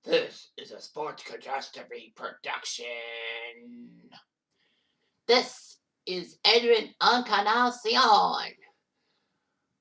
This is a Sports Catastrophe production. This is Edwin Encarnacion.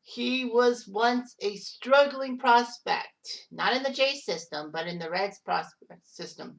He was once a struggling prospect, not in the Jays system, but in the Reds prospect system.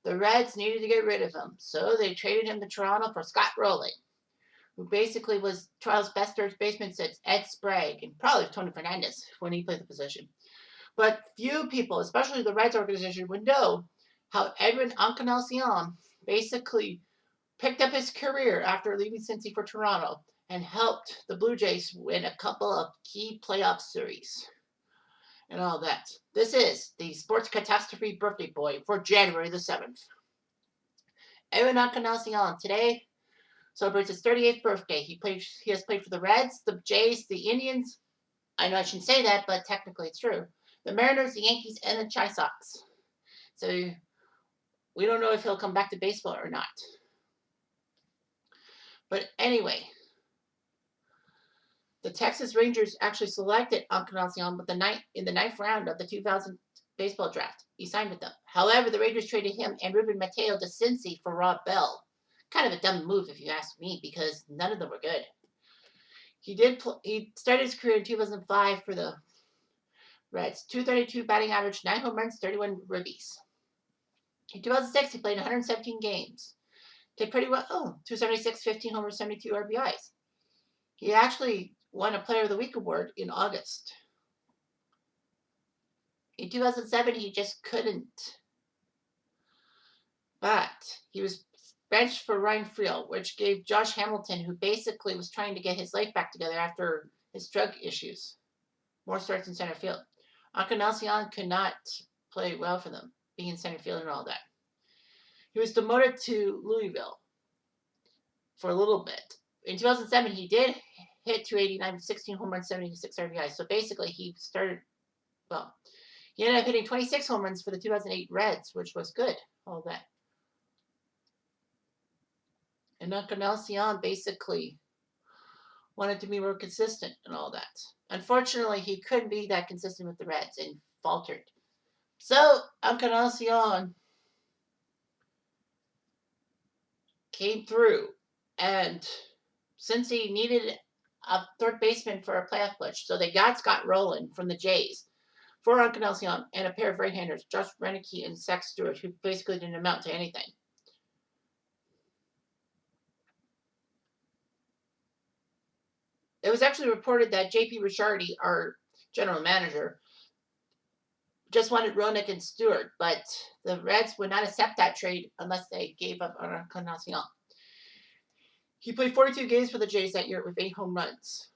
The Reds needed to get rid of him, so they traded him to Toronto for Scott Rowland, who basically was Toronto's best third baseman since Ed Sprague and probably Tony Fernandez when he played the position. But few people, especially the Reds organization, would know how Edwin Encarnacion basically picked up his career after leaving Cincy for Toronto and helped the Blue Jays win a couple of key playoff series and all that. This is the Sports Catastrophe Birthday Boy for January the 7th. Edwin Encarnacion today celebrates his 38th birthday. He has played for the Reds, the Jays, the Indians. I know I shouldn't say that, but technically it's true. The Mariners, the Yankees, and the Chi Sox. So we don't know if he'll come back to baseball or not. But anyway, the Texas Rangers actually selected Encarnacion in the ninth round of the 2000 baseball draft. He signed with them. However, the Rangers traded him and Ruben Mateo to Cincy for Rob Bell. Kind of a dumb move, if you ask me, because none of them were good. He started his career in 2005 for the Reds. 232 batting average, 9 home runs, 31 ribbies. In 2006, he played 117 games. Did pretty well. 276, 15 homers, 72 RBIs. He actually won a Player of the Week award in August. In 2007, he just couldn't. But he was benched for Ryan Friel, which gave Josh Hamilton, who basically was trying to get his life back together after his drug issues, more starts in center field. Encarnacion could not play well for them, being in center field and all that. He was demoted to Louisville for a little bit. In 2007, he did hit 289, 16 home runs, 76 RBIs. So basically, he ended up hitting 26 home runs for the 2008 Reds, which was good, all that. And Encarnacion basically wanted to be more consistent and all that. Unfortunately, he couldn't be that consistent with the Reds and faltered. So Encarnacion came through, and since he needed a third baseman for a playoff push, so they got Scott Rowland from the Jays for Encarnacion and a pair of right-handers, Josh Renicky and Zach Stewart, who basically didn't amount to anything. It was actually reported that J.P. Ricciardi, our general manager, just wanted Roenick and Stewart, but the Reds would not accept that trade unless they gave up on Encarnacion. He played 42 games for the Jays that year with 8 home runs.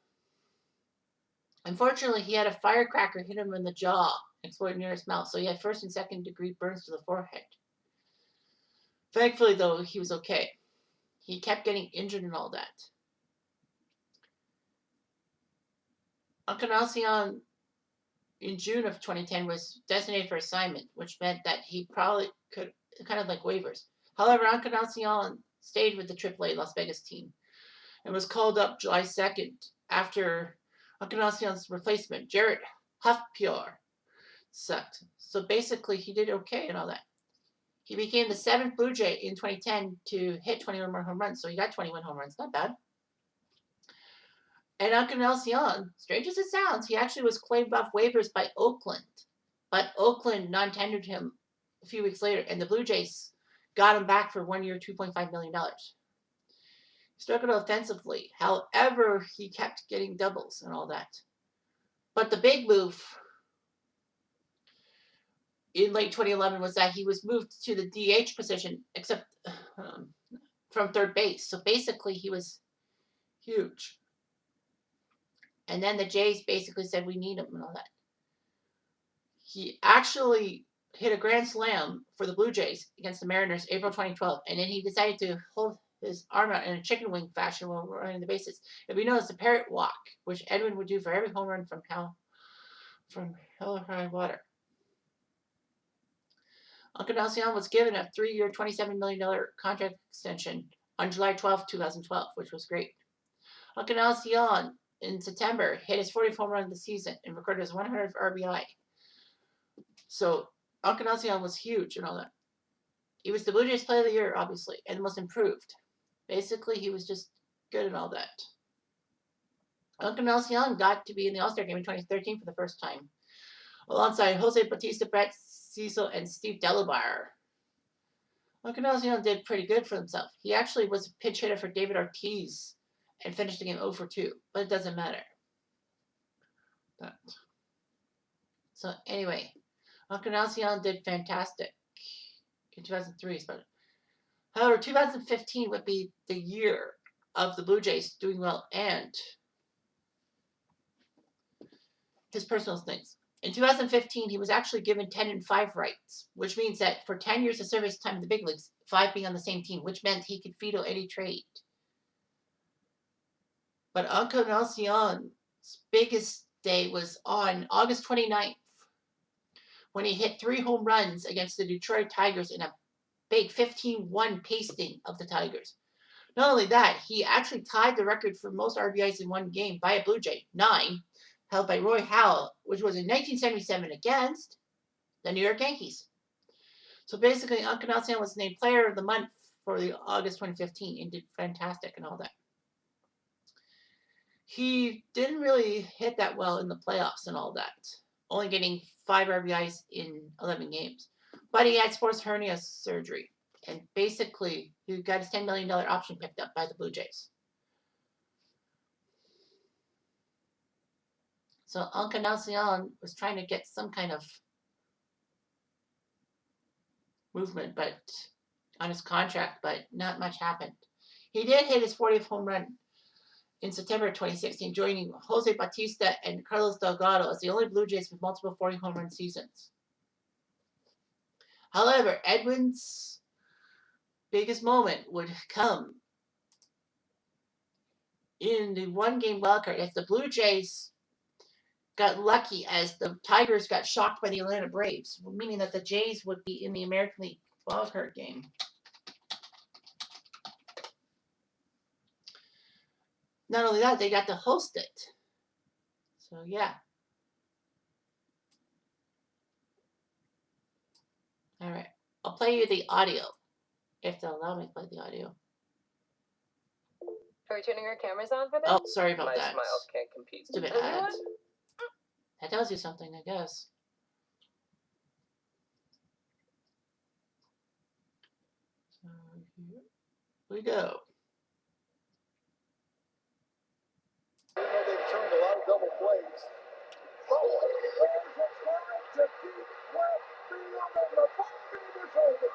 Unfortunately, he had a firecracker hit him in the jaw, exploding near his mouth, so he had first and second degree burns to the forehead. Thankfully, though, he was okay. He kept getting injured and all that. Encarnacion, in June of 2010, was designated for assignment, which meant that he probably could, kind of like waivers. However, Encarnacion stayed with the AAA Las Vegas team and was called up July 2nd after Encarnacion's replacement, Jared Huffpure, sucked. So basically, he did okay and all that. He became the 7th Blue Jay in 2010 to hit 21 more home runs, so he got 21 home runs. Not bad. And Encarnacion, strange as it sounds, he actually was claimed off waivers by Oakland. But Oakland non-tendered him a few weeks later, and the Blue Jays got him back for 1 year, $2.5 million. He struggled offensively. However, he kept getting doubles and all that. But the big move in late 2011 was that he was moved to the DH position, except from third base. So basically, he was huge. And then the Jays basically said, we need him and all that. He actually hit a grand slam for the Blue Jays against the Mariners April 2012. And then he decided to hold his arm out in a chicken wing fashion while running the bases. If we know it's a parrot walk, which Edwin would do for every home run from hell or high water. Encarnacion was given a 3-year, $27 million contract extension on July 12, 2012, which was great. Encarnacion, in September, hit his 40th home run of the season and recorded his 100th RBI. So Encarnacion was huge and all that. He was the Blue Jays Player of the Year, obviously, and the most improved. Basically, he was just good and all that. Encarnacion got to be in the All-Star game in 2013 for the first time, alongside Jose Bautista, Brett Cecil, and Steve Delabar. Encarnacion did pretty good for himself. He actually was a pinch hitter for David Ortiz and finished the game 0 for 2, but it doesn't matter. So anyway, Encarnacion did fantastic in 2003. However, 2015 would be the year of the Blue Jays doing well and his personal things. In 2015, he was actually given 10-5 rights, which means that for 10 years of service time in the big leagues, 5 being on the same team, which meant he could veto any trade. But Encarnacion's biggest day was on August 29th, when he hit 3 home runs against the Detroit Tigers in a big 15-1 pasting of the Tigers. Not only that, he actually tied the record for most RBIs in one game by a Blue Jay, 9, held by Roy Howell, which was in 1977 against the New York Yankees. So basically, Encarnacion was named Player of the Month for the August 2015 and did fantastic and all that. He didn't really hit that well in the playoffs and all that, only getting 5 RBIs in 11 games. But he had sports hernia surgery, and basically, he got his $10 million option picked up by the Blue Jays. So Encarnacion was trying to get some kind of movement but on his contract, but not much happened. He did hit his 40th home run in September 2016, joining Jose Bautista and Carlos Delgado as the only Blue Jays with multiple 40 home run seasons. However, Edwin's biggest moment would come in the one-game wildcard as the Blue Jays got lucky as the Tigers got shocked by the Atlanta Braves, meaning that the Jays would be in the American League wildcard game. Not only that, they got to host it. So, yeah. All right. I'll play you the audio, if they'll allow me to play the audio. Are we turning our cameras on for this? Oh, sorry about My that. smiles can't compete. Stupid ads. That tells you something, I guess. So here we go. They've turned a lot of double plays. Oh, there's a try to keep left field, and the ball game is over.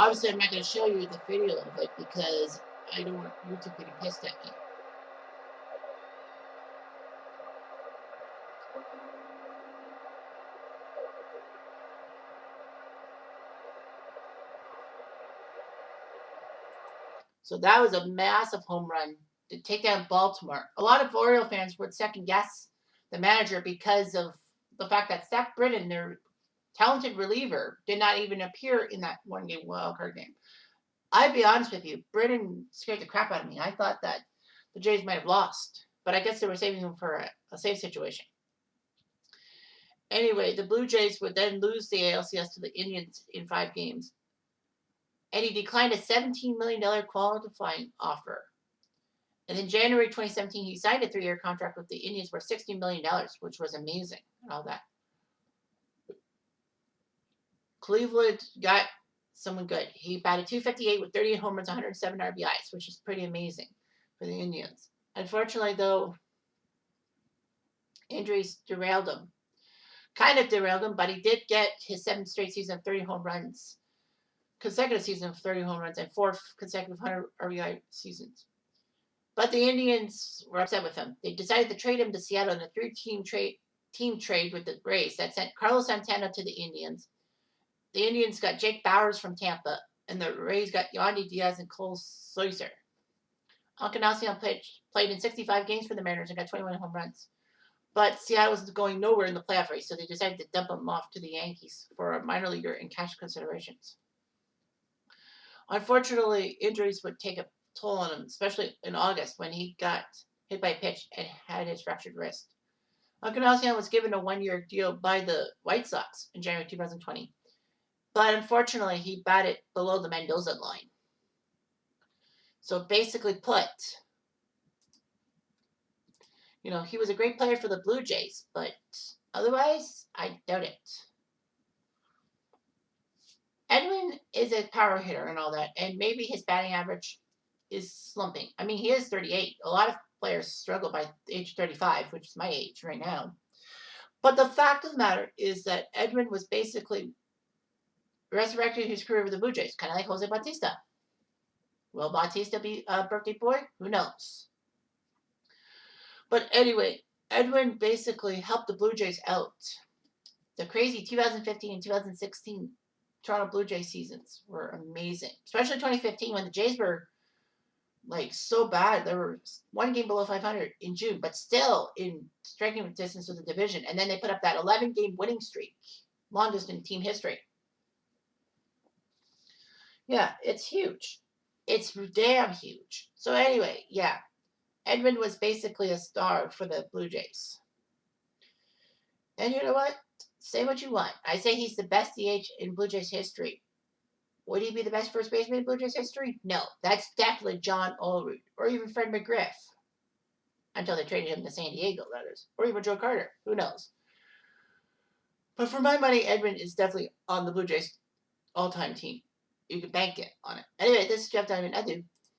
Obviously, I'm not going to show you the video of it because I don't want YouTube getting pissed at me. So that was a massive home run to take down Baltimore. A lot of Oriole fans would second guess the manager because of the fact that Zach Britton, their talented reliever, did not even appear in that one-game wildcard game. I'd be honest with you, Britton scared the crap out of me. I thought that the Jays might have lost, but I guess they were saving him for a safe situation. Anyway, the Blue Jays would then lose the ALCS to the Indians in 5 games. And he declined a $17 million qualifying offer. And in January 2017, he signed a 3-year contract with the Indians for $60 million, which was amazing and all that. Cleveland got someone good. He batted .258 with 38 home runs, 107 RBIs, which is pretty amazing for the Indians. Unfortunately, though, injuries derailed him. Kind of derailed him, but he did get his 7th straight season of 30 home runs. Consecutive season of 30 home runs and 4 consecutive 100 RBI seasons. But the Indians were upset with him. They decided to trade him to Seattle in a 3-team trade with the Rays that sent Carlos Santana to the Indians. The Indians got Jake Bauers from Tampa, and the Rays got Yandy Diaz and Cole Soiser. Encarnacion played in 65 games for the Mariners and got 21 home runs. But Seattle was going nowhere in the playoff race, so they decided to dump him off to the Yankees for a minor leaguer and cash considerations. Unfortunately, injuries would take a toll on him, especially in August when he got hit by a pitch and had his fractured wrist. Encarnacion was given a 1-year deal by the White Sox in January 2020, but unfortunately he batted below the Mendoza line. So basically put, he was a great player for the Blue Jays, but otherwise, I doubt it. Edwin is a power hitter and all that, and maybe his batting average is slumping. I mean, he is 38. A lot of players struggle by age 35, which is my age right now. But the fact of the matter is that Edwin was basically resurrecting his career with the Blue Jays, kind of like Jose Bautista. Will Bautista be a birthday boy? Who knows? But anyway, Edwin basically helped the Blue Jays out. The crazy 2015 and 2016 Toronto Blue Jays seasons were amazing, especially 2015 when the Jays were so bad. They were one game below 500 in June, but still in striking distance of the division. And then they put up that 11-game winning streak, longest in team history. Yeah, it's huge. It's damn huge. So anyway, yeah, Edwin was basically a star for the Blue Jays. And you know what? Say what you want. I say he's the best DH in Blue Jays history. Would he be the best first baseman in Blue Jays history? No. That's definitely John Allroot or even Fred McGriff. Until they traded him to San Diego, that is. Or even Joe Carter. Who knows? But for my money, Edwin is definitely on the Blue Jays all-time team. You can bank it on it. Anyway, this is Jeff Diamond. Adieu.